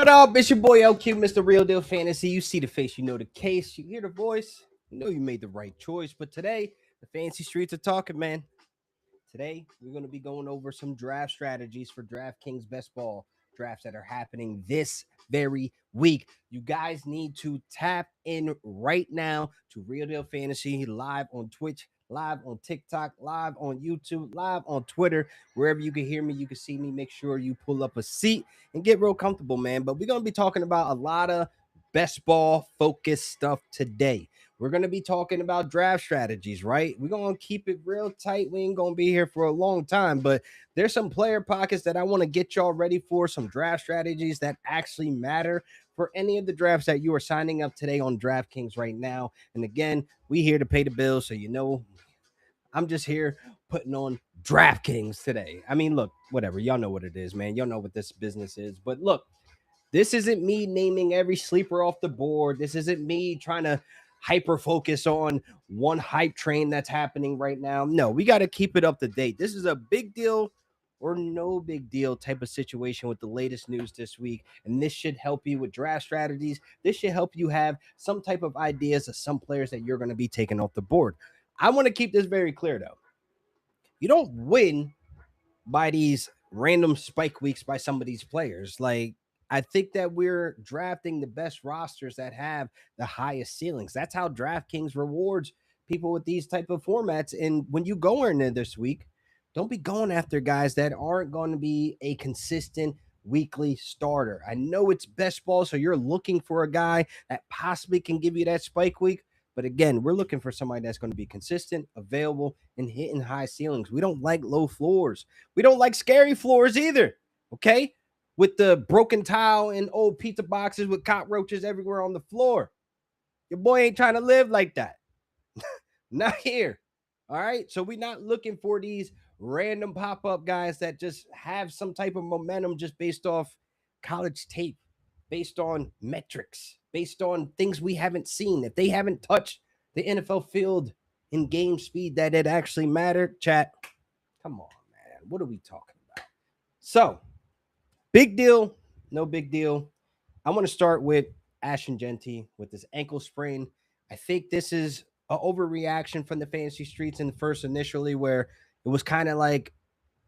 What up? It's your boy LQ, Mr. Real Deal Fantasy. You see the face, you know the case, you hear the voice, you know you made the right choice. But today, the fancy streets are talking, man. Today, we're going to be going over some draft strategies for DraftKings Best Ball drafts that are happening this very week. You guys need to tap in right now to Real Deal Fantasy live on Twitch, live on TikTok, live on YouTube, live on Twitter. Wherever you can hear me, you can see me. Make sure you pull up a seat and get real comfortable, man. But we're going to be talking about a lot of best ball focused stuff today. We're going to be talking about draft strategies, right? We're going to keep it real tight. We ain't going to be here for a long time, but there's some player pockets that I want to get y'all ready for, some draft strategies that actually matter for any of the drafts that you are signing up today on DraftKings right now. And again, we here to pay the bills, so you know I'm just here putting on DraftKings today. I mean, look, whatever. Y'all know what it is, man. Y'all know what this business is. But look, this isn't me naming every sleeper off the board. This isn't me trying to hyper focus on one hype train that's happening right now. No, we got to keep it up to date. This is a big deal or no big deal type of situation with the latest news this week. And this should help you with draft strategies. This should help you have some type of ideas of some players that you're going to be taking off the board. I want to keep this very clear, though. You don't win by these random spike weeks by some of these players. Like, I think that we're drafting the best rosters that have the highest ceilings. That's how DraftKings rewards people with these type of formats. And when you go in there this week, don't be going after guys that aren't going to be a consistent weekly starter. I know it's best ball, so you're looking for a guy that possibly can give you that spike week. But again, we're looking for somebody that's going to be consistent, available, and hitting high ceilings. We don't like low floors. We don't like scary floors either. Okay? With the broken tile and old pizza boxes with cockroaches everywhere on the floor. Your boy ain't trying to live like that. Not here. All right. So we're not looking for these random pop-up guys that just have some type of momentum just based off college tape, based on metrics, based on things we haven't seen. If they haven't touched the NFL field in game speed that it actually mattered, chat. Come on, man. What are we talking about? So, big deal, no big deal. I want to start with Ashton Genty with this ankle sprain. I think this is an overreaction from the fantasy streets in the first initially, where it was kind of like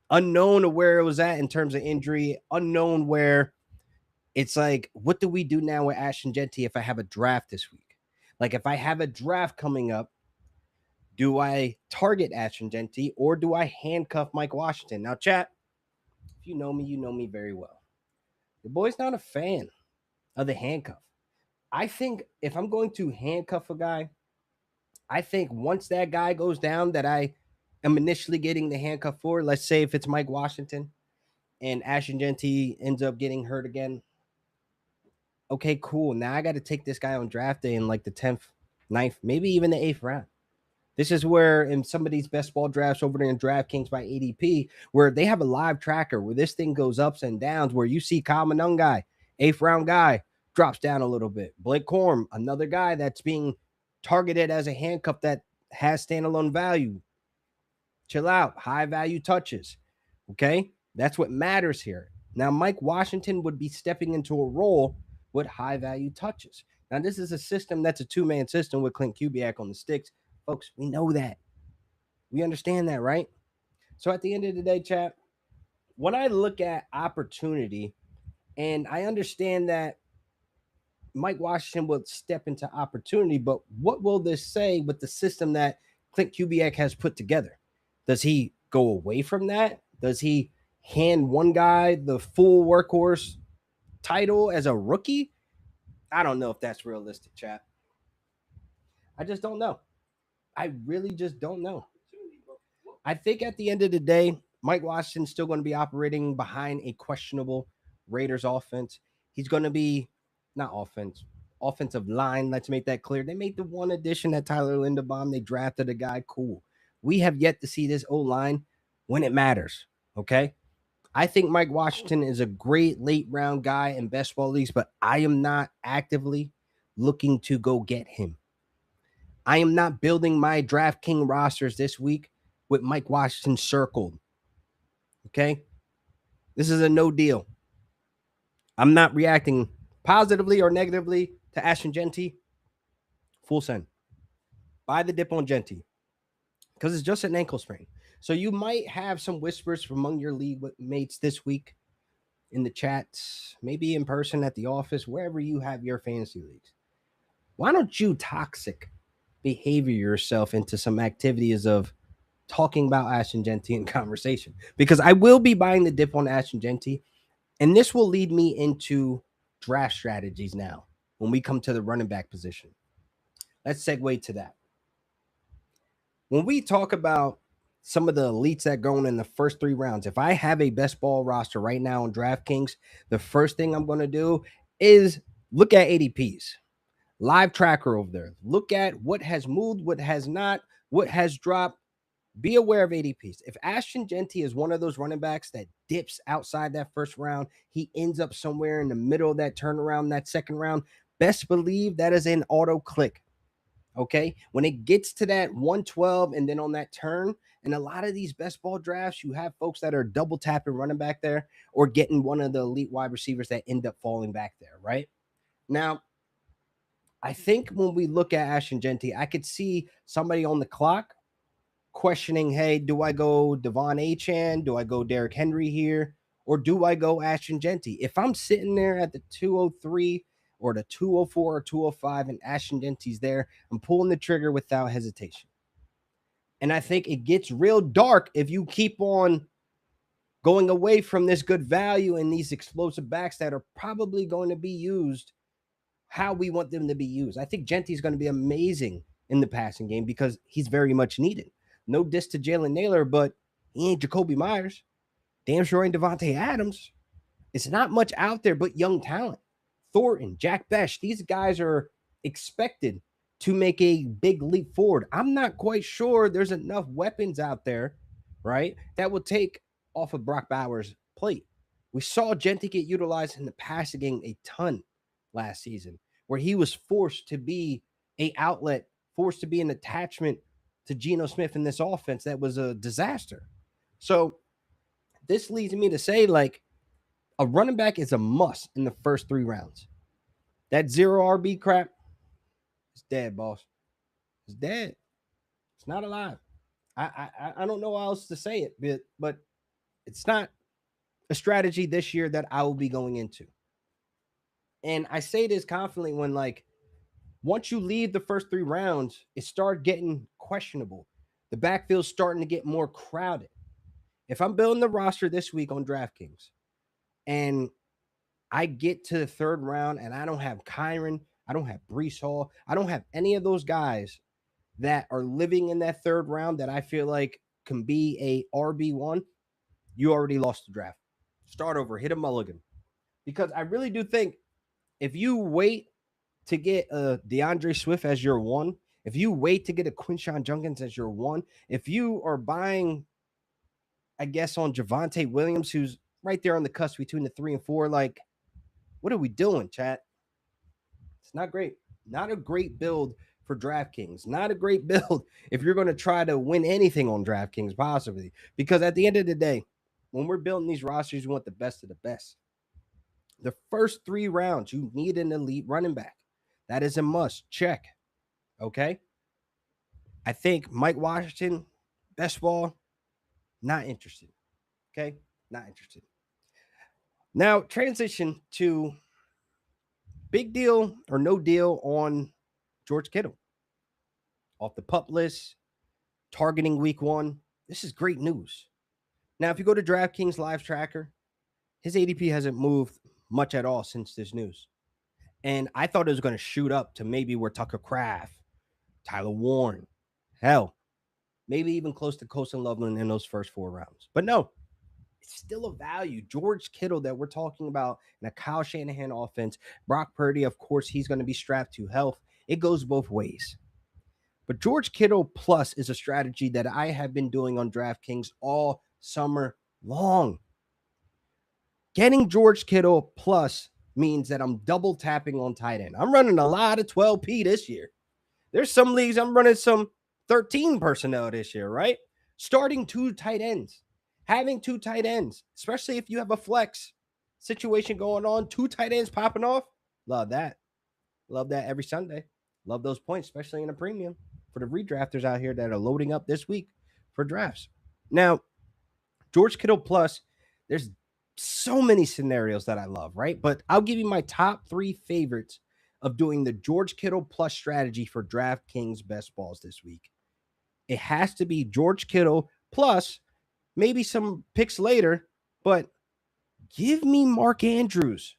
unknown of where it was at in terms of injury, unknown where it's like, what do we do now with Ashton Genty if I have a draft this week? Like, if I have a draft coming up, do I target Ashton Genty or do I handcuff Mike Washington? Now, chat, if you know me very well. The boy's not a fan of the handcuff. I think if I'm going to handcuff a guy, I think once that guy goes down that I am initially getting the handcuff for, let's say if it's Mike Washington and Ashton Genty ends up getting hurt again, okay, cool. Now I got to take this guy on draft day in like the 10th, 9th, maybe even the 8th round. This is where in some of these best ball drafts over there in DraftKings by ADP, where they have a live tracker where this thing goes ups and downs, where you see Kyle Manungai, 8th round guy, drops down a little bit. Blake Corum, another guy that's being targeted as a handcuff that has standalone value. Chill out. High value touches. Okay? That's what matters here. Now, Mike Washington would be stepping into a role with high value touches. Now, this is a system that's a two-man system with Clint Kubiak on the sticks. Folks, we know that. We understand that, right? So at the end of the day, chat, when I look at opportunity, and I understand that Mike Washington will step into opportunity, but what will this say with the system that Clint Kubiak has put together? Does he go away from that? Does he hand one guy the full workhorse title as a rookie? I don't know if that's realistic, chat. I just don't know. I really just don't know. I think at the end of the day, Mike Washington's still going to be operating behind a questionable Raiders offense. He's going to be not offensive line. Let's make that clear. They made the one addition at Tyler Linderbaum. They drafted a guy. Cool. We have yet to see this O line when it matters. Okay. I think Mike Washington is a great late round guy in best ball leagues, but I am not actively looking to go get him. I am not building my DraftKings rosters this week with Mike Washington circled. Okay? This is a no deal. I'm not reacting positively or negatively to Ashton Genty. Full send. Buy the dip on Genty because it's just an ankle sprain. So you might have some whispers from among your league mates this week in the chats, maybe in person at the office, wherever you have your fantasy leagues. Why don't you toxic behavior yourself into some activities of talking about Ashton Genty in conversation? Because I will be buying the dip on Ashton Genty, and this will lead me into draft strategies now when we come to the running back position. Let's segue to that. When we talk about some of the elites that go in the first 3 rounds, if I have a best ball roster right now on DraftKings, the first thing I'm going to do is look at ADPs, live tracker over there. Look at what has moved, what has not, what has dropped. Be aware of ADPs. If Ashton Genty is one of those running backs that dips outside that first round, he ends up somewhere in the middle of that turnaround, that second round, best believe that is an auto click. Okay. When it gets to that 112 and then on that turn, and a lot of these best ball drafts, you have folks that are double tapping running back there or getting one of the elite wide receivers that end up falling back there. Right now, I think when we look at Ashton Genty, I could see somebody on the clock questioning, hey, do I go Devon Achane? Do I go Derrick Henry here? Or do I go Ashton Genty? If I'm sitting there at the 203 or the 204 or 205 and Ashton Genty's there, I'm pulling the trigger without hesitation. And I think it gets real dark if you keep on going away from this good value and these explosive backs that are probably going to be used how we want them to be used. I think Genty's going to be amazing in the passing game because he's very much needed. No diss to Jalen Naylor, but he ain't Jacoby Myers. Damn sure ain't Devontae Adams. It's not much out there but young talent. Thornton, Jack Besh, these guys are expected to make a big leap forward. I'm not quite sure there's enough weapons out there, right, that will take off of Brock Bowers' plate. We saw Genty get utilized in the passing game a ton last season, where he was forced to be a outlet, forced to be an attachment to Geno Smith in this offense that was a disaster. So this leads me to say, like, a running back is a must in the first 3 rounds. That zero RB crap is dead, boss. It's dead. It's not alive. I don't know how else to say it, but it's not a strategy this year that I will be going into. And I say this confidently when, like, once you leave the first 3 rounds, it started getting questionable. The backfield's starting to get more crowded. If I'm building the roster this week on DraftKings and I get to the 3rd round and I don't have Kyron, I don't have Breece Hall, I don't have any of those guys that are living in that 3rd round that I feel like can be a RB1, you already lost the draft. Start over, hit a mulligan. Because I really do think if you wait to get a DeAndre Swift as your 1, if you wait to get a Quinshon Judkins as your 1, if you are buying, I guess, on Javonte Williams, who's right there on the cusp between the 3 and 4, like, what are we doing, chat? It's not great. Not a great build for DraftKings. Not a great build if you're going to try to win anything on DraftKings, possibly. Because at the end of the day, when we're building these rosters, we want the best of the best. The first 3 rounds, you need an elite running back. That is a must. Check. Okay? I think Mike Washington, best ball, not interested. Okay? Not interested. Now, transition to big deal or no deal on George Kittle. Off the pup list, targeting week 1. This is great news. Now, if you go to DraftKings Live Tracker, his ADP hasn't moved much at all since this news. And I thought it was going to shoot up to maybe where Tucker Kraft, Tyler Warren, hell, maybe even close to Colson Loveland in those first 4 rounds. But no, it's still a value. George Kittle that we're talking about in a Kyle Shanahan offense. Brock Purdy, of course, he's going to be strapped to health. It goes both ways. But George Kittle plus is a strategy that I have been doing on DraftKings all summer long. Getting George Kittle plus means that I'm double tapping on tight end. I'm running a lot of 12P this year. There's some leagues I'm running some 13 personnel this year, right? Starting 2 tight ends. Having 2 tight ends, especially if you have a flex, situation going on. 2 tight ends popping off. Love that. Love that every Sunday. Love those points, especially in a premium for the redrafters out here that are loading up this week for drafts. Now, George Kittle plus, there's so many scenarios that I love, right? But I'll give you my top 3 favorites of doing the George Kittle plus strategy for DraftKings Best Balls this week. It has to be George Kittle plus maybe some picks later, but give me Mark Andrews.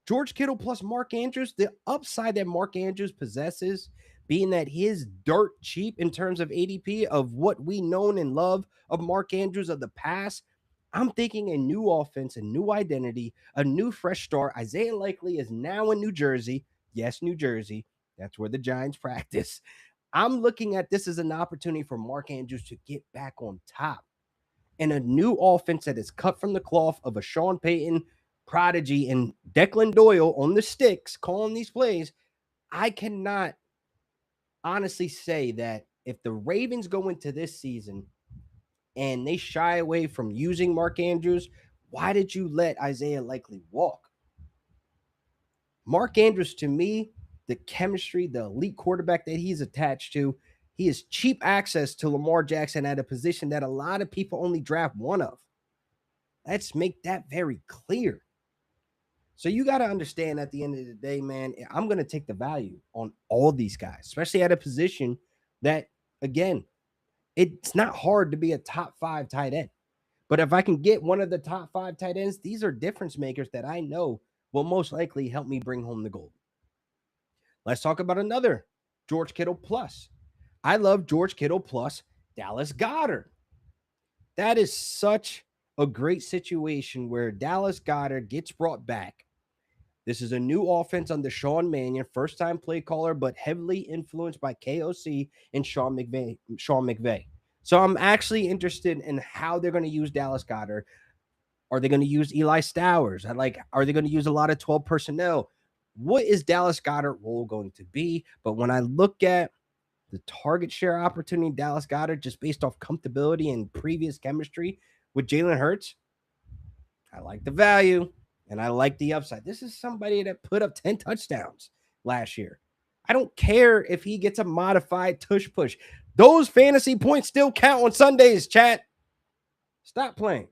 George Kittle plus Mark Andrews, the upside that Mark Andrews possesses, being that his dirt cheap in terms of ADP of what we known and love of Mark Andrews of the past. I'm thinking a new offense, a new identity, a new fresh start. Isaiah Likely is now in New Jersey. Yes, New Jersey. That's where the Giants practice. I'm looking at this as an opportunity for Mark Andrews to get back on top. And a new offense that is cut from the cloth of a Sean Payton prodigy and Declan Doyle on the sticks calling these plays. I cannot honestly say that if the Ravens go into this season and they shy away from using Mark Andrews, why did you let Isaiah Likely walk? Mark Andrews, to me, the chemistry, the elite quarterback that he's attached to, he is cheap access to Lamar Jackson at a position that a lot of people only draft one of. Let's make that very clear. So you got to understand at the end of the day, man, I'm going to take the value on all these guys, especially at a position that, again, it's not hard to be a top 5 tight end. But if I can get one of the top 5 tight ends, these are difference makers that I know will most likely help me bring home the gold. Let's talk about another George Kittle plus. I love George Kittle plus Dallas Goedert. That is such a great situation where Dallas Goedert gets brought back. This is a new offense under Sean Mannion, first-time play caller, but heavily influenced by KOC and Sean McVay. So I'm actually interested in how they're going to use Dallas Goedert. Are they going to use Eli Stowers? Are they going to use a lot of 12 personnel? What is Dallas Goedert role going to be? But when I look at the target share opportunity, Dallas Goedert, just based off comfortability and previous chemistry with Jalen Hurts, I like the value. And I like the upside. This is somebody that put up 10 touchdowns last year. I don't care if he gets a modified tush push. Those fantasy points still count on Sundays, chat. Stop playing.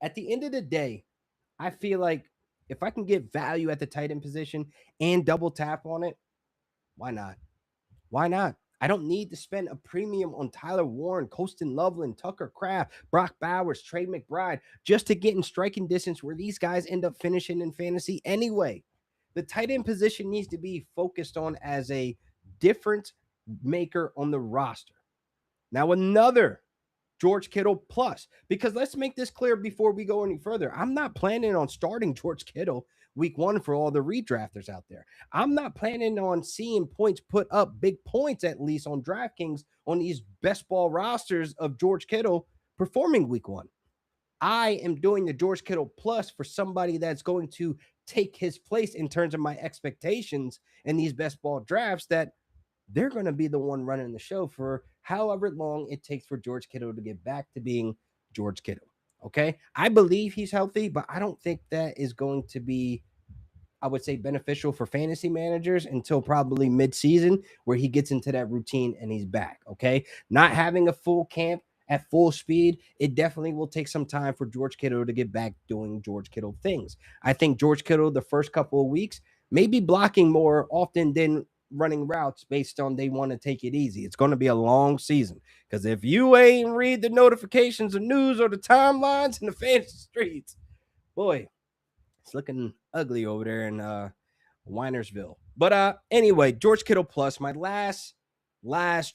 At the end of the day, I feel like if I can get value at the tight end position and double tap on it, why not? Why not? I don't need to spend a premium on Tyler Warren, Colston Loveland, Tucker Kraft, Brock Bowers, Trey McBride, just to get in striking distance where these guys end up finishing in fantasy anyway. The tight end position needs to be focused on as a difference maker on the roster. Now, another George Kittle plus, because let's make this clear before we go any further. I'm not planning on starting George Kittle week 1 for all the redrafters out there. I'm not planning on seeing points put up, big points at least on DraftKings on these best ball rosters of George Kittle performing week 1. I am doing the George Kittle plus for somebody that's going to take his place in terms of my expectations in these best ball drafts, that they're going to be the one running the show for however long it takes for George Kittle to get back to being George Kittle. Okay. I believe he's healthy, but I don't think that is going to be, I would say, beneficial for fantasy managers until probably mid-season, where he gets into that routine and he's back. Okay. Not having a full camp at full speed, it definitely will take some time for George Kittle to get back doing George Kittle things. I think George Kittle, the first couple of weeks, may be blocking more often than running routes based on they want to take it easy. It's going to be a long season, because if you ain't read the notifications or news or the timelines in the fantasy streets, boy, it's looking ugly over there in Winersville. But anyway, George Kittle plus, my last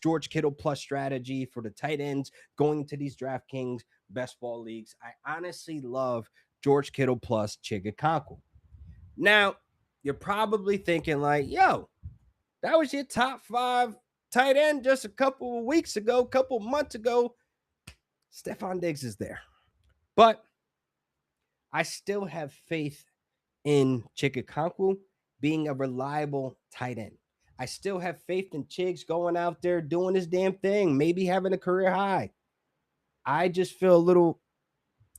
George Kittle plus strategy for the tight ends going to these DraftKings best ball leagues. I honestly love George Kittle plus Chigakonkwo. Now, you're probably thinking like, yo, that was your top 5 tight end just a couple of weeks ago, couple of months ago. Stephon Diggs is there. But I still have faith in Chigakonkwo being a reliable tight end. I still have faith in Chigs going out there doing his damn thing, maybe having a career high. I just feel a little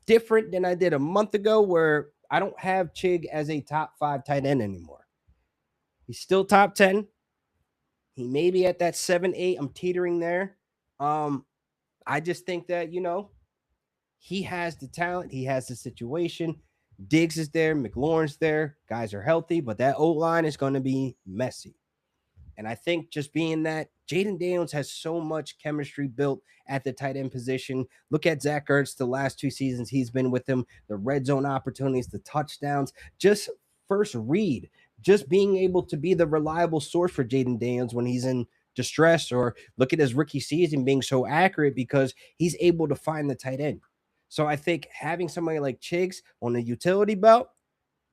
different than I did a month ago, where I don't have Chig as a top 5 tight end anymore. He's still top 10. He may be at that 7, 8. I'm teetering there. Um, I just think that, he has the talent, he has the situation. Diggs is there, McLaurin's there, guys are healthy, but that O line is going to be messy. And I think just being that Jaden Daniels has so much chemistry built at the tight end position. Look at Zach Ertz the last 2 seasons he's been with him, the red zone opportunities, the touchdowns, just first read, just being able to be the reliable source for Jaden Daniels when he's in distress, or look at his rookie season being so accurate because he's able to find the tight end. So I think having somebody like Chiggs on the utility belt,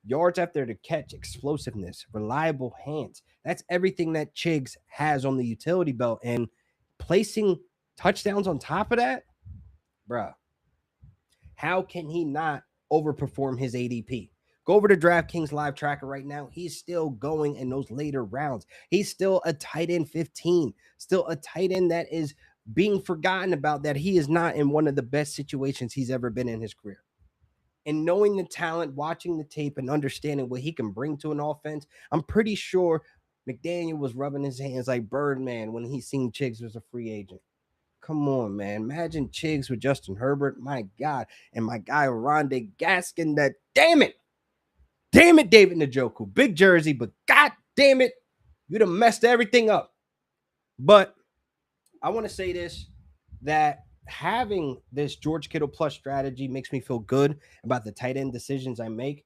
yards after the catch, explosiveness, reliable hands. That's everything that Chiggs has on the utility belt. And placing touchdowns on top of that, bruh, how can he not overperform his ADP? Go over to DraftKings live tracker right now. He's still going in those later rounds. He's still a tight end 15, still a tight end that is being forgotten about, that he is not in one of the best situations he's ever been in his career. And knowing the talent, watching the tape, and understanding what he can bring to an offense, I'm pretty sure McDaniel was rubbing his hands like Birdman when he seen Chiggs was a free agent. Come on, man. Imagine Chiggs with Justin Herbert. My God. And my guy, Rondé Gaskin, that damn it, David Njoku. Big jersey, but God damn it, you'd have messed everything up. But I want to say this, that having this George Kittle plus strategy makes me feel good about the tight end decisions I make.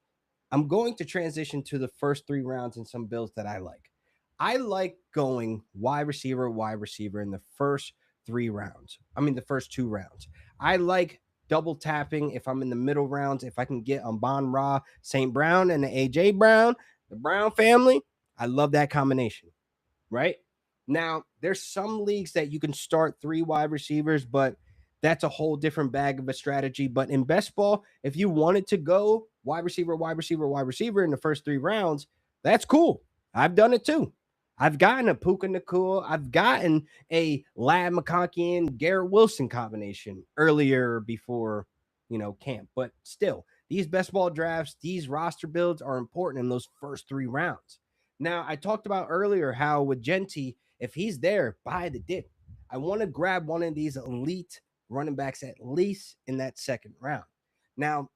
I'm going to transition to the first 3 rounds and some builds that I like. I like going wide receiver in the first 3 rounds. I mean, the first 2 rounds. I like double tapping if I'm in the middle rounds. If I can get Amon Ra, St. Brown, and the AJ Brown, the Brown family, I love that combination, right? Now, there's some leagues that you can start 3 wide receivers, but that's a whole different bag of a strategy. But in best ball, if you wanted to go wide receiver in the first 3 rounds, that's cool. I've done it too. I've gotten a Puka Nakua. I've gotten a Lad McConkey and Garrett Wilson combination earlier before, camp. But still, these best ball drafts, these roster builds are important in those first 3 rounds. Now, I talked about earlier how with Genty, if he's there, buy the dip. I want to grab one of these elite running backs at least in that second round. Now,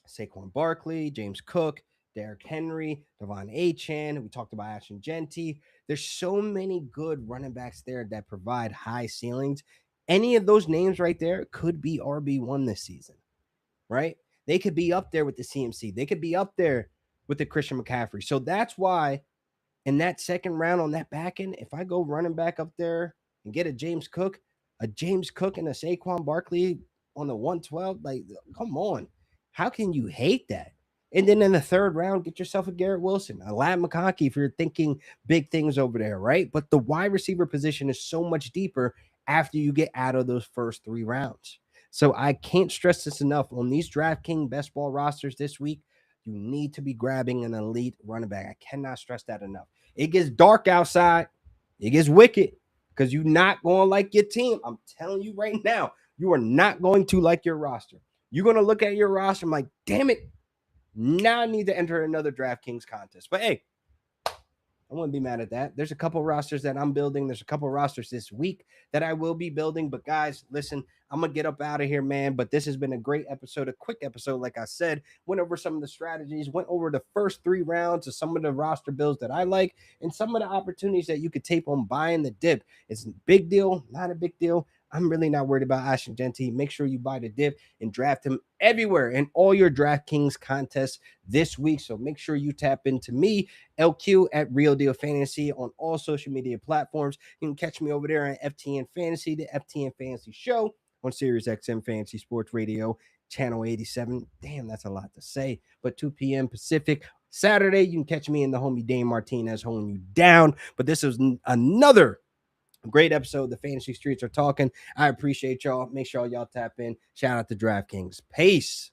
Saquon Barkley, James Cook, Derrick Henry, Devon Achane. We talked about Ashton Genty. There's so many good running backs there that provide high ceilings. Any of those names right there could be RB1 this season, right? They could be up there with the CMC. They could be up there with the Christian McCaffrey. So that's why in that second round on that back end, if I go running back up there and get a James Cook and a Saquon Barkley on the 112, like, come on. How can you hate that? And then in the third round, get yourself a Garrett Wilson, a Lad McConkey if you're thinking big things over there, right? But the wide receiver position is so much deeper after you get out of those first 3 rounds. So I can't stress this enough. On these DraftKings Best Ball rosters this week, you need to be grabbing an elite running back. I cannot stress that enough. It gets dark outside. It gets wicked because you're not going to like your team. I'm telling you right now, you are not going to like your roster. You're going to look at your roster and like, damn it, now I need to enter another DraftKings contest. But hey, I wouldn't be mad at that. There's a couple rosters that I'm building. There's a couple rosters this week that I will be building. But guys, listen, I'm going to get up out of here, man. But this has been a great episode, a quick episode. Like I said, went over some of the strategies, went over the first 3 rounds of some of the roster builds that I like, and some of the opportunities that you could take on buying the dip. It's a big deal, not a big deal. I'm really not worried about Ashton Genty. Make sure you buy the dip and draft him everywhere in all your DraftKings contests this week. So make sure you tap into me, LQ at Real Deal Fantasy on all social media platforms. You can catch me over there at FTN Fantasy, the FTN Fantasy Show on Sirius XM Fantasy Sports Radio, channel 87. Damn, that's a lot to say. But 2 p.m. Pacific. Saturday, you can catch me and the homie Dane Martinez holding you down. But this is another great episode. The Fantasy Streets are talking. I appreciate y'all. Make sure y'all tap in. Shout out to DraftKings. Peace.